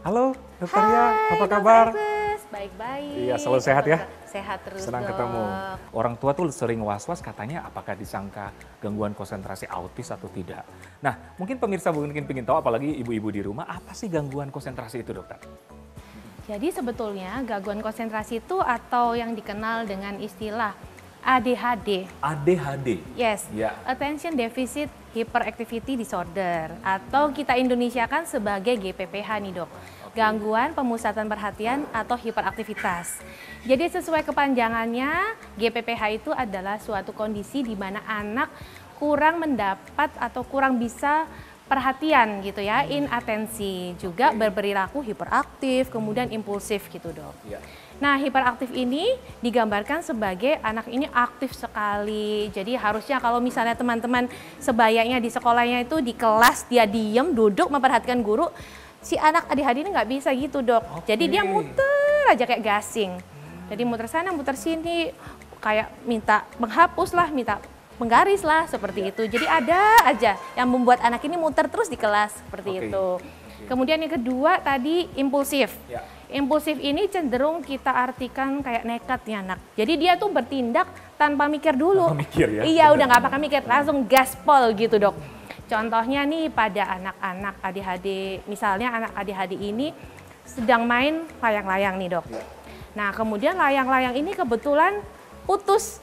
Halo Dokter Ria, Hai, apa Dr. kabar? Agnes. Baik-baik. Iya, selalu sehat ya? Sehat terus Senang dok. ketemu. Orang tua tuh sering was-was katanya apakah disangka gangguan konsentrasi autis atau tidak. Nah, mungkin pemirsa mungkin pengen tahu, apalagi ibu-ibu di rumah, apa sih gangguan konsentrasi itu, dokter? Jadi sebetulnya gangguan konsentrasi itu atau yang dikenal dengan istilah ADHD. ADHD? Yes, Ya. Attention Deficit Hyperactivity Disorder atau kita Indonesiakan sebagai GPPH nih dok. Gangguan pemusatan perhatian atau hiperaktivitas. Jadi sesuai kepanjangannya, GPPH itu adalah suatu kondisi di mana anak kurang mendapat atau kurang bisa perhatian gitu ya, inatensi, juga berperilaku hiperaktif, kemudian impulsif gitu dok. Ya. Nah, hiperaktif ini digambarkan sebagai anak ini aktif sekali. Jadi harusnya kalau misalnya teman-teman sebayanya di sekolahnya itu di kelas dia diem, duduk memperhatikan guru, si anak ADHD ini nggak bisa gitu dok. Jadi dia muter aja kayak gasing. Jadi muter sana, muter sini, kayak minta menghapus lah, minta menggaris lah, seperti itu. Jadi ada aja yang membuat anak ini muter terus di kelas, seperti itu. Kemudian yang kedua tadi impulsif. Ya. Impulsif ini cenderung kita artikan kayak nekat ya anak. Jadi dia tuh bertindak tanpa mikir dulu. Tanpa mikir ya? Iya, udah nggak pakai mikir, langsung gaspol gitu dok. Contohnya nih pada anak-anak ADHD, misalnya anak ADHD ini sedang main layang-layang nih dok. Nah kemudian layang-layang ini kebetulan putus,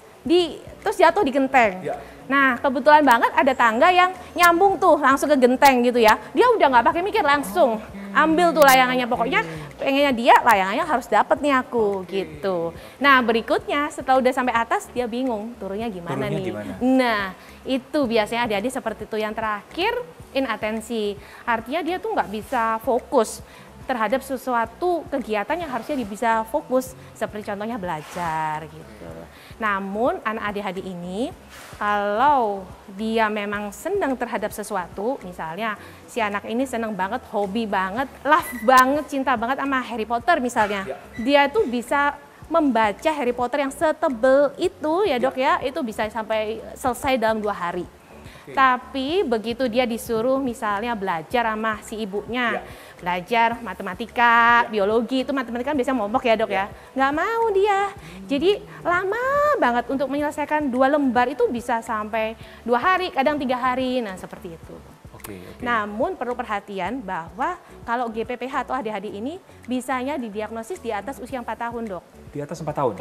terus jatuh di genteng. Ya. Nah kebetulan banget ada tangga yang nyambung tuh langsung ke genteng gitu ya. Dia udah nggak pakai mikir, langsung ambil tuh layangannya, pokoknya pengennya dia layangannya harus dapet nih aku gitu. Nah berikutnya setelah udah sampai atas dia bingung turunnya gimana nih. Nah itu biasanya adik-adik seperti itu. Yang terakhir inatensi, artinya dia tuh nggak bisa fokus terhadap sesuatu kegiatan yang harusnya dia bisa fokus, seperti contohnya belajar gitu. Namun anak ADHD ini kalau dia memang senang terhadap sesuatu, misalnya si anak ini senang banget, hobi banget, love banget, cinta banget sama Harry Potter misalnya, dia tuh bisa membaca Harry Potter yang setebel itu ya dok ya, itu bisa sampai selesai dalam 2 hari. Tapi begitu dia disuruh misalnya belajar sama si ibunya, belajar matematika, biologi, itu matematika kan biasanya momok ya dok ya, nggak mau dia. Jadi lama banget untuk menyelesaikan 2 lembar itu bisa sampai 2 hari, kadang 3 hari, nah seperti itu. Namun perlu perhatian bahwa kalau GPPH atau ADHD ini bisanya didiagnosis di atas usia 4 tahun dok. Di atas 4 tahun?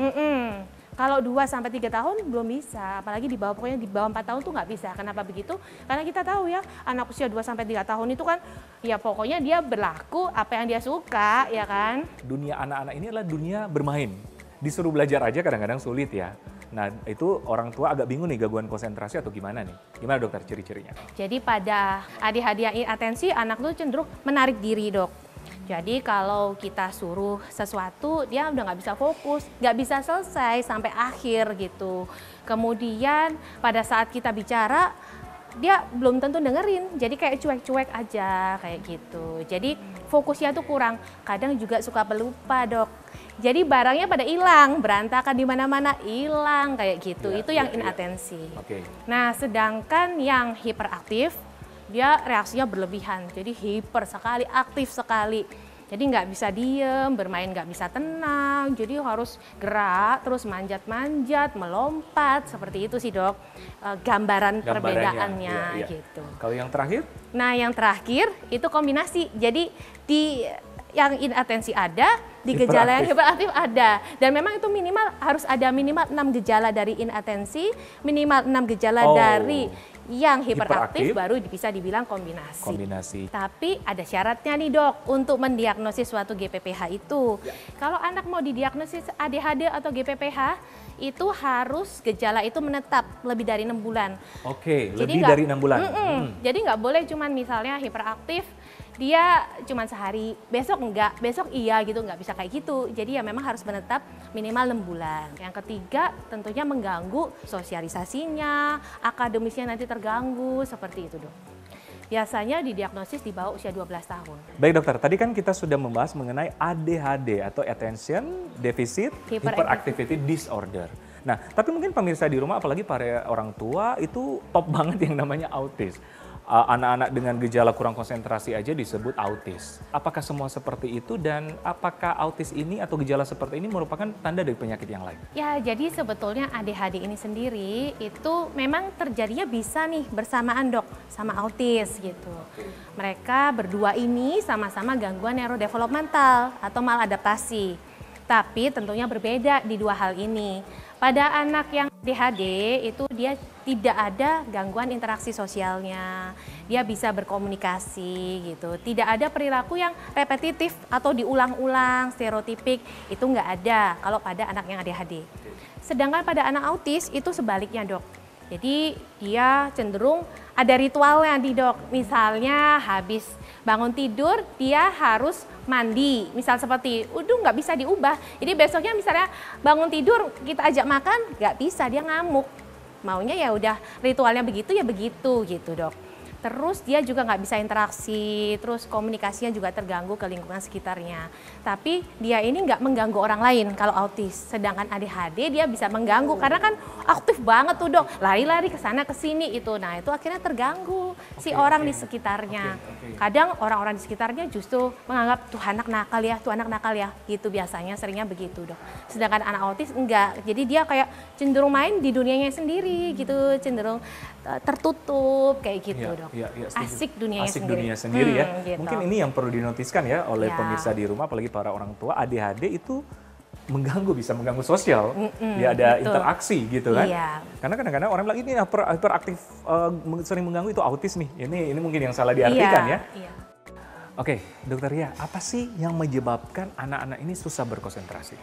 Kalau 2-3 tahun belum bisa, apalagi di bawah, pokoknya di bawah 4 tahun tuh nggak bisa. Kenapa begitu? Karena kita tahu ya, anak usia 2-3 tahun itu kan ya pokoknya dia berlaku apa yang dia suka, ya kan? Dunia anak-anak ini adalah dunia bermain. Disuruh belajar aja kadang-kadang sulit ya. Nah itu orang tua agak bingung nih, gangguan konsentrasi atau gimana nih? Gimana dokter ciri-cirinya? Jadi pada ADHD yang inatensi, anak tuh cenderung menarik diri dok. Jadi kalau kita suruh sesuatu, dia udah nggak bisa fokus, nggak bisa selesai sampai akhir gitu. Kemudian pada saat kita bicara, dia belum tentu dengerin, jadi kayak cuek-cuek aja kayak gitu. Jadi fokusnya tuh kurang, kadang juga suka pelupa dok. Jadi barangnya pada hilang, berantakan di mana-mana, hilang kayak gitu. Itu yang inatensi. Nah sedangkan yang hiperaktif, dia reaksinya berlebihan, jadi hiper sekali, aktif sekali. Jadi nggak bisa diem, bermain nggak bisa tenang, jadi harus gerak, terus manjat-manjat, melompat, seperti itu sih dok. Gambaran perbedaannya gitu. Kalau yang terakhir? Nah yang terakhir itu kombinasi, jadi di yang inatensi ada, di gejala yang hiperaktif ada. Dan memang itu minimal harus ada minimal 6 gejala dari inatensi, minimal 6 gejala dari yang hiperaktif baru bisa dibilang kombinasi. Tapi ada syaratnya nih dok untuk mendiagnosis suatu GPPH itu. Kalau anak mau didiagnosis ADHD atau GPPH itu harus gejala itu menetap lebih dari 6 bulan. Lebih dari 6 bulan. Jadi nggak boleh cuman misalnya hiperaktif dia cuma sehari, besok enggak, besok iya gitu, nggak bisa kayak gitu. Jadi ya memang harus menetap minimal 6 bulan. Yang ketiga tentunya mengganggu sosialisasinya, akademisnya nanti terganggu, seperti itu dok. Biasanya didiagnosis di bawah usia 12 tahun. Baik dokter, tadi kan kita sudah membahas mengenai ADHD atau Attention Deficit Hyperactivity Disorder. Nah, tapi mungkin pemirsa di rumah, apalagi para orang tua itu top banget yang namanya autis. anak-anak dengan gejala kurang konsentrasi aja disebut autis. Apakah semua seperti itu dan apakah autis ini atau gejala seperti ini merupakan tanda dari penyakit yang lain? Ya, jadi sebetulnya ADHD ini sendiri itu memang terjadinya bisa nih bersamaan dok sama autis gitu. Mereka berdua ini sama-sama gangguan neurodevelopmental atau maladaptasi. Tapi tentunya berbeda di dua hal ini. Pada anak yang ADHD itu dia tidak ada gangguan interaksi sosialnya, dia bisa berkomunikasi gitu, tidak ada perilaku yang repetitif atau diulang-ulang, stereotipik, itu nggak ada kalau pada anak yang ADHD. Sedangkan pada anak autis itu sebaliknya dok, jadi dia cenderung ada ritualnya di dok, misalnya habis bangun tidur dia harus mandi, misal seperti udah nggak bisa diubah. Jadi besoknya misalnya bangun tidur kita ajak makan nggak bisa, dia ngamuk. Maunya ya udah ritualnya begitu ya begitu gitu dok. Terus dia juga nggak bisa interaksi, terus komunikasinya juga terganggu ke lingkungan sekitarnya. Tapi dia ini nggak mengganggu orang lain kalau autis. Sedangkan ADHD dia bisa mengganggu karena kan aktif banget tuh dok, lari-lari ke sana ke sini itu. Nah itu akhirnya terganggu si orang di sekitarnya. Kadang orang-orang di sekitarnya justru menganggap tuh anak nakal ya, tuh anak nakal ya, gitu biasanya seringnya begitu dok. Sedangkan anak autis enggak, jadi dia kayak cenderung main di dunianya sendiri gitu, cenderung tertutup kayak gitu dok. Ya, asik dunianya asik sendiri. dunia sendiri ya. Gitu. Mungkin ini yang perlu dinotiskan ya oleh Ya. pemirsa di rumah, apalagi para orang tua. ADHD itu mengganggu, bisa mengganggu sosial. Ya ada betul. interaksi gitu kan. Iya. Karena kadang-kadang orang bilang ini hiperaktif sering mengganggu itu autis nih. Ini mungkin yang salah diartikan ya. Iya. Oke, Dokter Ria, apa sih yang menyebabkan anak-anak ini susah berkonsentrasi?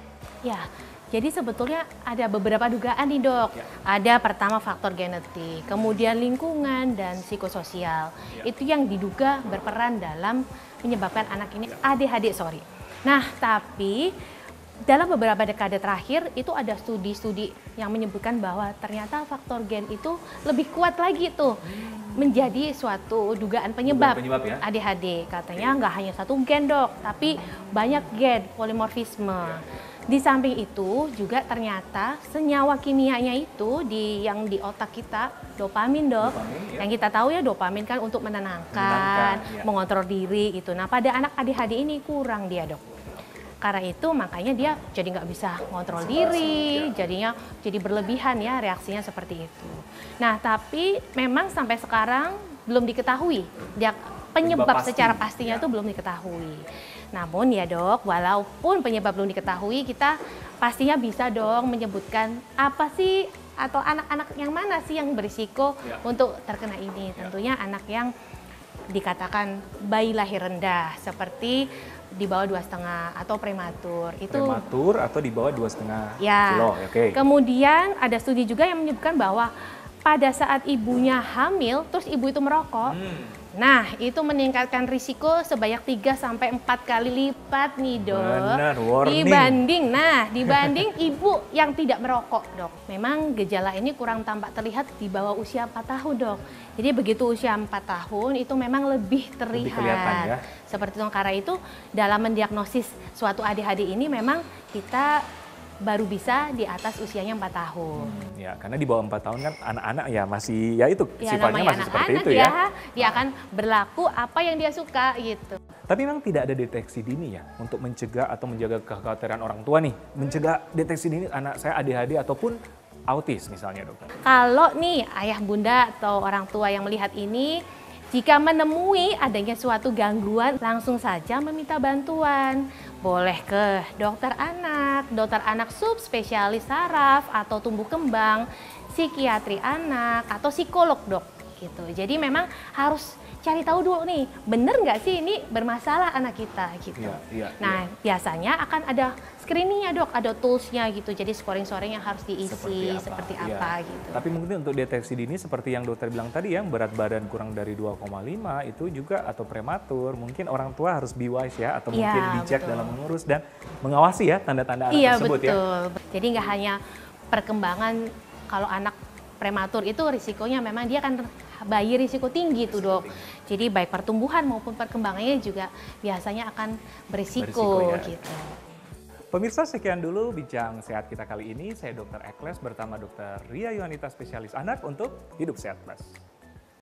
Ya, jadi sebetulnya ada beberapa dugaan nih dok. Ya. Ada pertama faktor genetik, kemudian lingkungan dan psikososial. Itu yang diduga berperan dalam menyebabkan anak ini ADHD, Nah, tapi dalam beberapa dekade terakhir itu ada studi-studi yang menyebutkan bahwa ternyata faktor gen itu lebih kuat lagi tuh menjadi suatu dugaan penyebab ya? ADHD. Katanya nggak hanya satu gen dok, tapi banyak gen, polimorfisme. Di samping itu juga ternyata senyawa kimianya itu yang di otak kita, dopamin dok. Dopamin, ya. Yang kita tahu ya dopamin kan untuk menenangkan, ya. mengontrol diri gitu. Nah pada anak ADHD ini kurang dia dok. Karena itu makanya dia jadi nggak bisa ngontrol diri, jadinya jadi berlebihan ya reaksinya seperti itu. Nah tapi memang sampai sekarang belum diketahui dia penyebab Penyebab pasti. secara pastinya itu belum diketahui. Namun ya dok, walaupun penyebab belum diketahui, kita pastinya bisa dong menyebutkan apa sih atau anak-anak yang mana sih yang berisiko untuk terkena ini. Tentunya anak yang dikatakan bayi lahir rendah seperti di bawah 2,5 atau prematur. Itu Prematur atau di bawah 2,5 ya. kilo. Oke. Kemudian ada studi juga yang menyebutkan bahwa pada saat ibunya hamil terus ibu itu merokok. Nah, itu meningkatkan risiko sebanyak 3-4 kali lipat nih, Dok. Benar, warning. Dibanding ibu yang tidak merokok, Dok. Memang gejala ini kurang tampak terlihat di bawah usia 4 tahun, Dok. Jadi begitu usia 4 tahun itu memang lebih terlihat. Lebih kelihatan ya. Seperti itu, karena itu dalam mendiagnosis suatu ADHD ini memang kita baru bisa di atas usianya 4 tahun. Ya, karena di bawah 4 tahun kan anak-anak ya masih ya itu Ya, sifatnya namanya masih seperti anak-anak itu ya. Dia akan berlaku apa yang dia suka gitu. Tapi memang tidak ada deteksi dini ya untuk mencegah atau menjaga kekhawatiran orang tua nih. Mencegah deteksi dini anak saya ADHD ataupun autis misalnya, Dokter. Kalau nih ayah bunda atau orang tua yang melihat ini, jika menemui adanya suatu gangguan, langsung saja meminta bantuan. Boleh ke dokter anak subspesialis saraf atau tumbuh kembang, psikiatri anak atau psikolog dok. Gitu. Jadi memang harus cari tahu dulu nih, bener nggak sih ini bermasalah anak kita gitu. Nah biasanya akan ada screeningnya dok, ada toolsnya gitu. Jadi scoring-scoring yang harus diisi seperti apa gitu. Tapi mungkin untuk deteksi dini seperti yang dokter bilang tadi ya, berat badan kurang dari 2,5 itu juga atau prematur, mungkin orang tua harus be wise ya atau mungkin bijak dalam mengurus dan mengawasi ya tanda-tanda anak tersebut ya. Iya betul. Jadi nggak hanya perkembangan, kalau anak prematur itu risikonya memang dia kan bayi risiko tinggi tuh dok. Jadi baik pertumbuhan maupun perkembangannya juga biasanya akan berisiko ya. gitu. Pemirsa, sekian dulu bincang sehat kita kali ini. Saya Dr. Ekles bersama Dr. Ria Yuanita spesialis anak untuk Hidup Sehat Plus.